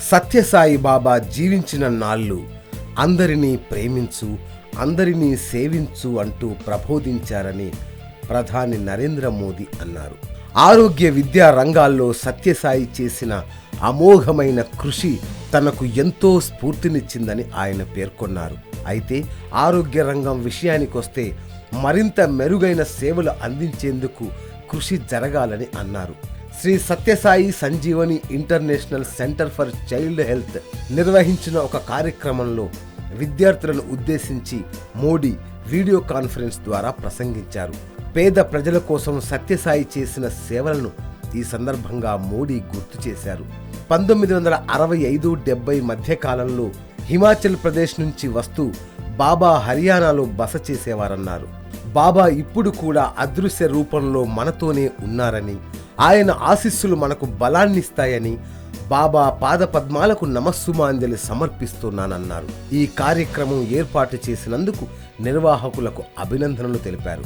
సత్యసాయి బాబా జీవించిన నాళ్ళు అందరినీ ప్రేమించు, అందరినీ సేవించు అంటూ ప్రబోధించారని ప్రధాని నరేంద్ర మోదీ అన్నారు. ఆరోగ్య విద్యా రంగాల్లో సత్యసాయి చేసిన అమోఘమైన కృషి తనకు ఎంతో స్ఫూర్తినిచ్చిందని ఆయన పేర్కొన్నారు. అయితే ఆరోగ్య రంగం విషయానికొస్తే మరింత మెరుగైన సేవలు అందించేందుకు కృషి జరగాలని అన్నారు. Shri Sathya Sai Sanjeevani international centre for child health నిర్వహించిన ఒక కార్యక్రమంలో విద్యార్థులను ఉద్దేశించి మోడీ వీడియో కాన్ఫరెన్స్ ద్వారా ప్రసంగించారు. పేద ప్రజల కోసం సత్యసాయి చేసిన సేవలను ఈ సందర్భంగా మోడీ గుర్తు చేశారు. 1965-70 మధ్య కాలంలో హిమాచల్ ప్రదేశ్ నుంచి వస్తూ బాబా హర్యానాలో బస చేసేవారన్నారు. బాబా ఇప్పుడు కూడా అదృశ్య రూపంలో మనతోనే ఉన్నారని, ఆయన ఆశీస్సులు మనకు బలాన్నిస్తాయని బాబా పాదపద్మాలకు నమస్సుమాంజలి సమర్పిస్తున్నానన్నారు. ఈ కార్యక్రమం ఏర్పాటు చేసినందుకు నిర్వాహకులకు అభినందనలు తెలిపారు.